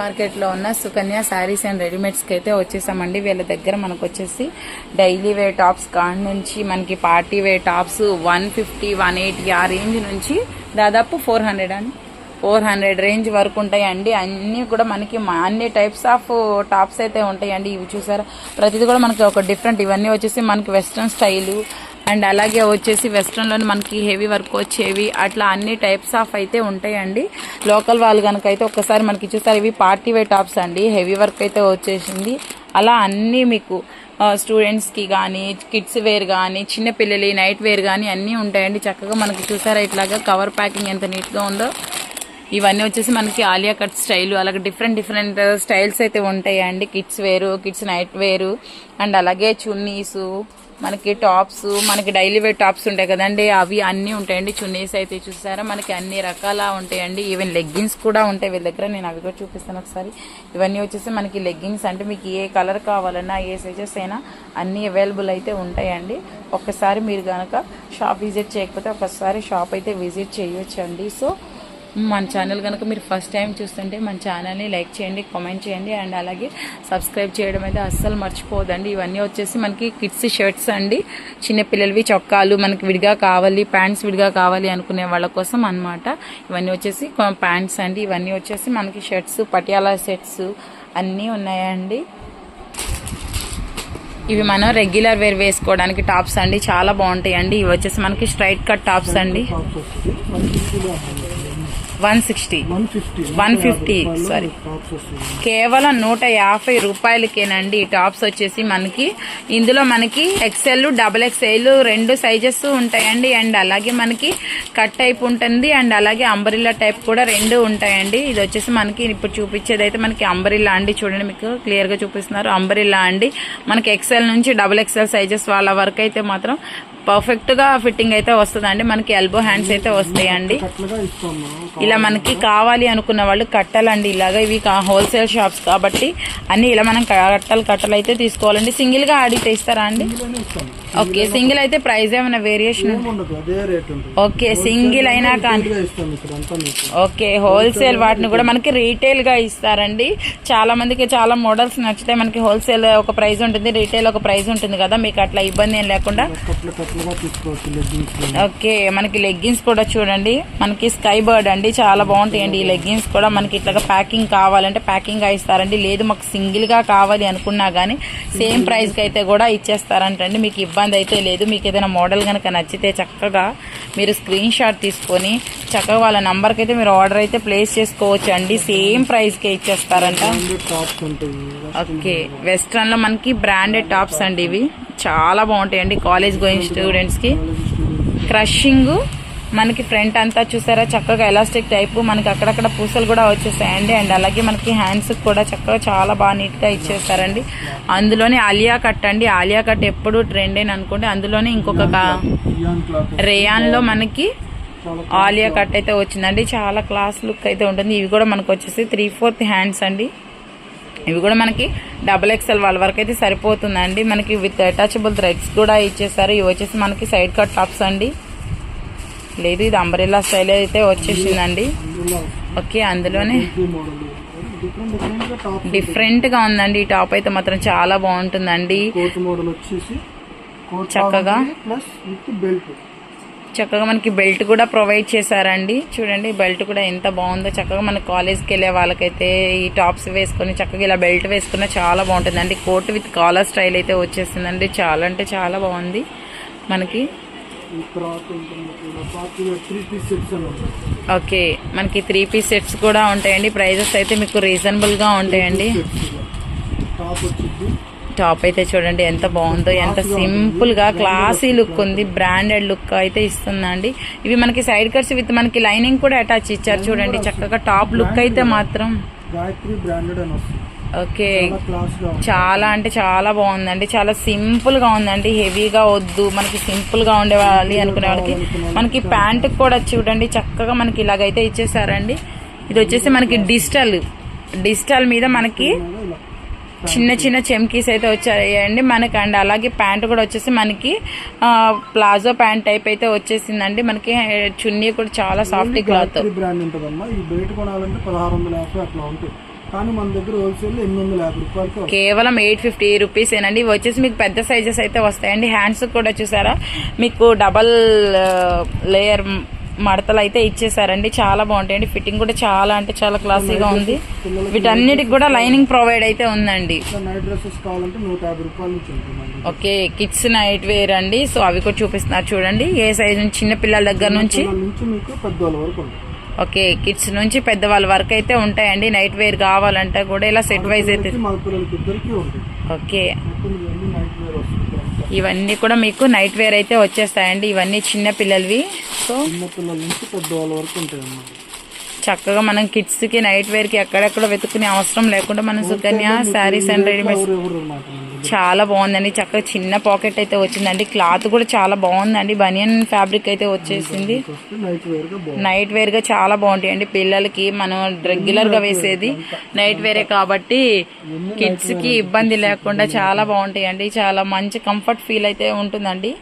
మార్కెట్లో ఉన్న సుకన్య శారీస్ అండ్ రెడీమేడ్స్కి అయితే వచ్చేసామండి. వీళ్ళ దగ్గర మనకు వచ్చేసి డైలీ వేర్ టాప్స్ కాడ నుంచి మనకి పార్టీ వేర్ టాప్స్ 150, 180 ఆ రేంజ్ నుంచి దాదాపు 400 రేంజ్ వరకు ఉంటాయండి. అన్నీ కూడా మనకి అన్ని టైప్స్ ఆఫ్ టాప్స్ అయితే ఉంటాయండి. ఇవి చూసారా, ప్రతిదీ కూడా మనకి ఒక డిఫరెంట్. ఇవన్నీ వచ్చేసి మనకి వెస్ట్రన్ స్టైలు అండ్ అలాగే వచ్చేసి వెస్ట్రన్లోని మనకి హెవీ వర్క్ వచ్చేవి, అట్లా అన్ని టైప్స్ ఆఫ్ అయితే ఉంటాయండి. లోకల్ వాళ్ళు కనుక అయితే ఒక్కసారి మనకి చూస్తారు. ఇవి పార్టీ వేర్ టాప్స్ అండి, హెవీ వర్క్ అయితే వచ్చేసింది. అలా అన్నీ మీకు స్టూడెంట్స్కి కానీ, కిడ్స్ వేర్ కానీ, చిన్నపిల్లలు నైట్ వేర్ కానీ అన్నీ ఉంటాయండి. చక్కగా మనకి చూసారా ఇట్లాగా కవర్ ప్యాకింగ్ ఎంత నీట్గా ఉందో. ఇవన్నీ వచ్చేసి మనకి ఆలియా కట్ స్టైల్, అలాగే డిఫరెంట్ స్టైల్స్ అయితే ఉంటాయండి. కిడ్స్ వేరు, కిడ్స్ నైట్ వేరు అండ్ అలాగే చున్నీసు, మనకి టాప్స్, మనకి డైలీ వేర్ టాప్స్ ఉంటాయి కదండి, అవి అన్నీ ఉంటాయండి. చున్నీస్ అయితే చూసారా మనకి అన్ని రకాల ఉంటాయండి. ఈవెన్ లెగ్గిన్స్ కూడా ఉంటాయి వీళ్ళ దగ్గర. నేను అవి కూడా చూపిస్తాను ఒకసారి. ఇవన్నీ వచ్చేసి మనకి లెగ్గిన్స్ అంటే మీకు ఏ కలర్ కావాలన్నా, ఏ సైజెస్ అయినా అన్నీ అవైలబుల్ అయితే ఉంటాయండి. ఒక్కసారి మీరు కనుక షాప్ విజిట్ చేయకపోతే ఒకసారి షాప్ అయితే విజిట్ చేయొచ్చండి. సో మన ఛానల్ కనుక మీరు ఫస్ట్ టైం చూస్తుంటే మన ఛానల్ని లైక్ చేయండి, కామెంట్ చేయండి అండ్ అలాగే సబ్స్క్రైబ్ చేయడం అయితే అస్సలు మర్చిపోదండి. ఇవన్నీ వచ్చేసి మనకి కిడ్స్ షర్ట్స్ అండి, చిన్నపిల్లలవి చొక్కాలు మనకి విడిగా కావాలి, ప్యాంట్స్ విడిగా కావాలి అనుకునే వాళ్ళ కోసం అన్నమాట. ఇవన్నీ వచ్చేసి ప్యాంట్స్ అండి. ఇవన్నీ వచ్చేసి మనకి షర్ట్స్, పటియాలా సెట్స్ అన్నీ ఉన్నాయండి. ఇవి మనం రెగ్యులర్ వేర్ వేసుకోవడానికి టాప్స్ అండి, చాలా బాగుంటాయండి. ఇవి వచ్చేసి మనకి స్ట్రైట్ కట్ టాప్స్ అండి. 150 సారీ, కేవలం 150 రూపాయలకేనండి ఈ టాప్స్ వచ్చేసి మనకి. ఇందులో మనకి XL, XXL 2 సైజెస్ ఉంటాయండి. అండ్ అలాగే మనకి కట్ టైప్ ఉంటుంది అండ్ అలాగే అంబ్రిల్లా టైప్ కూడా 2 ఉంటాయండి. ఇది వచ్చేసి మనకి ఇప్పుడు చూపించేది అయితే మనకి అంబ్రిల్లా అండి. చూడండి మీకు క్లియర్ గా చూపిస్తున్నారు, అంబ్రిల్లా అండి. మనకి XL నుంచి XXL సైజెస్ వాళ్ళ వరకు అయితే మాత్రం పర్ఫెక్ట్ గా ఫిట్టింగ్ అయితే వస్తుందండి. మనకి ఎల్బో హ్యాండ్స్ అయితే వస్తాయండి. ఇలా మనకి కావాలి అనుకున్న వాళ్ళు కట్టాలండి. ఇలాగా ఇవి హోల్సేల్ షాప్స్ కాబట్టి అన్ని ఇలా మనం కట్టలు అయితే తీసుకోవాలండి. సింగిల్ గా అడిగితే ఇస్తారా అండి? ఓకే, సింగిల్ అయితే ప్రైస్ ఏమైనా వేరియేషన్? ఓకే, సింగిల్ అయినా కానీ ఓకే. హోల్సేల్ వాటిని కూడా మనకి రీటైల్ గా ఇస్తారండి. చాలా మందికి చాలా మోడల్స్ నచ్చితే మనకి హోల్సేల్ ఒక ప్రైస్ ఉంటుంది, రీటైల్ ఒక ప్రైస్ ఉంటుంది కదా, మీకు అట్లా ఇబ్బంది ఏం లేకుండా. ఓకే, మనకి లెగ్గిన్స్ కూడా చూడండి, మనకి స్కై బర్డ్ అండి, చాలా బాగుంటాయండి ఈ లెగ్గిన్స్ కూడా. మనకి ఇట్లా ప్యాకింగ్ కావాలంటే ప్యాకింగ్ గా ఇస్తారండి, లేదు మాకు సింగిల్ గా కావాలి అనుకున్నా గానీ సేమ్ ప్రైస్ కి అయితే కూడా ఇచ్చేస్తారంటండి. మీకు ఇబ్బంది అయితే లేదు. మీకు ఏదైనా మోడల్ కనుక నచ్చితే చక్కగా మీరు స్క్రీన్ షాట్ తీసుకొని చక్కగా వాళ్ళ నంబర్కి అయితే మీరు ఆర్డర్ అయితే ప్లేస్ చేసుకోవచ్చు అండి. సేమ్ ప్రైస్ కే ఇచ్చేస్తారంట. ఓకే, వెస్ట్రన్ లో మనకి బ్రాండెడ్ టాప్స్ అండి. ఇవి చాలా బాగుంటాయండి కాలేజ్ గోయింగ్ స్టూడెంట్స్ కి. క్రషింగ్ మనకి ఫ్రంట్ అంతా చూసారా చక్కగా ఎలాస్టిక్ టైప్, మనకి అక్కడక్కడ పూసలు కూడా వచ్చేసాయండి. అండ్ అలాగే మనకి హ్యాండ్స్ కూడా చక్కగా చాలా బాగా నీట్ గా ఇచ్చేస్తారండి. అందులోనే ఆలియా కట్ అండి. ఆలియా కట్ ఎప్పుడు ట్రెండ్ అని అనుకోండి. అందులోనే ఇంకొక రేయాన్ లో మనకి ఆలియా కట్ అయితే వచ్చిందండి. చాలా క్లాస్ లుక్ అయితే ఉంటుంది. ఇవి కూడా మనకు వచ్చేసి 3/4 హ్యాండ్స్ అండి. ఇవి కూడా మనకి XXL వాళ్ళ వరకు అయితే సరిపోతుందండి. మనకి విత్ అటాచబుల్ థ్రెడ్స్ కూడా ఇచ్చేస్తారు. ఇవి వచ్చేసి మనకి సైడ్ కట్ టాప్స్ అండి, లేదు ఇది అంబ్రెల్లా స్టైల్ అయితే వచ్చేసిందండి. ఓకే, అందులోనే డిఫరెంట్ గా ఉందండి ఈ టాప్ అయితే మాత్రం చాలా బాగుంటుందండి. చక్కగా మనకి బెల్ట్ కూడా ప్రొవైడ్ చేశారండి. చూడండి బెల్ట్ కూడా ఎంత బాగుందో. చక్కగా మన కాలేజ్కి వెళ్ళే వాళ్ళకైతే ఈ టాప్స్ వేసుకొని చక్కగా ఇలా బెల్ట్ వేసుకున్న చాలా బాగుంటుందండి. కోట్ విత్ కాలర్ స్టైల్ అయితే వచ్చేసిందండి. చాలా అంటే చాలా బాగుంది. మనకి ఓకే, మనకి 3 పీస్ సెట్స్ కూడా ఉంటాయండి. ప్రైజెస్ అయితే మీకు రీజనబుల్ గా ఉంటాయండి. టాప్ అయితే చూడండి ఎంత బాగుందో, ఎంత సింపుల్ గా క్లాసీ లుక్ ఉంది, బ్రాండెడ్ లుక్ అయితే ఇస్తుందండి. ఇవి మనకి సైడ్ కట్స్ విత్ మనకి లైనింగ్ కూడా అటాచ్ ఇచ్చారు. చూడండి చక్కగా టాప్ లుక్ అయితే మాత్రం ఓకే, చాలా అంటే చాలా బాగుందండి. చాలా సింపుల్ గా ఉందండి, హెవీగా వద్దు మనకి సింపుల్ గా ఉండేవాలి అనుకునే వాళ్ళకి మనకి ప్యాంట్ కూడా చూడండి చక్కగా మనకి ఇలాగైతే ఇచ్చేసారండి. ఇది వచ్చేసి మనకి డిజిటల్ మీద మనకి చిన్న చిన్న చెమ్కీస్ అయితే వచ్చాయండి మనకి. అండ్ అలాగే ప్యాంట్ కూడా వచ్చేసి మనకి ప్లాజో ప్యాంట్ టైప్ అయితే వచ్చేసిందండి. మనకి చున్నీ కూడా చాలా సాఫ్ట్ క్లాత్. కానీ మన దగ్గర హోల్సేల్ 850 రూపాయలకి కేవలం 850 రూపీస్ ఏనండి. ఇవి వచ్చేసి మీకు పెద్ద సైజెస్ అయితే వస్తాయండి. హ్యాండ్స్ కూడా చూసారా మీకు డబల్ లేయర్ మడతలు అయితే ఇచ్చేసారండి. చాలా బాగుంటాయండి. ఫిట్టింగ్ కూడా చాలా అంటే చాలా క్లాసీగా ఉంది. వీటన్నిటికి కూడా లైనింగ్ ప్రొవైడ్ అయితే ఉందండి. నైట్ డ్రెస్సెస్ కావాలంటే 150 రూపాయల నుంచి ఉంటుంది. ఓకే, కిడ్స్ నైట్ వేర్ అండి. సో అవి కూడా చూపిస్తున్నారు చూడండి. ఏ సైజ్ నుంచి చిన్న పిల్లల దగ్గర నుంచి మీకు పెద్దవాళ్ళ వరకు ఉంటుంది. ఓకే, కిడ్స్ నుంచి పెద్దవాళ్ళ వరకు అయితే ఉంటాయండి. నైట్ వేర్ కావాలంటే కూడా ఇలా సెట్ వైజ్ అయితే. ఓకే, ఇవన్నీ కూడా మీకు నైట్ వేర్ అయితే వచ్చేస్తాయండి. ఇవన్నీ చిన్న పిల్లలవి. సో చిన్నపిల్లల నుంచి పెద్దవాళ్ళ వరకు ఉంటాయి. చక్కగా మనం కిడ్స్ కి నైట్ వేర్ కి ఎక్కడెక్కడ వెతుక్కునే అవసరం లేకుండా మనం సుకన్య శారీస్ అండ్ రెడీమేడ్స్ చాలా బాగుందండి. చక్కగా చిన్న పాకెట్ అయితే వచ్చిందండి. క్లాత్ కూడా చాలా బాగుందండి. బనియన్ ఫ్యాబ్రిక్ అయితే వచ్చేసింది. నైట్ వేర్ గా చాలా బాగుంటాయండి. పిల్లలకి మనం రెగ్యులర్ గా వేసేది నైట్ వేరే కాబట్టి కిడ్స్ కి ఇబ్బంది లేకుండా చాలా బాగుంటాయండి. చాలా మంచి కంఫర్ట్ ఫీల్ అయితే ఉంటుందండి.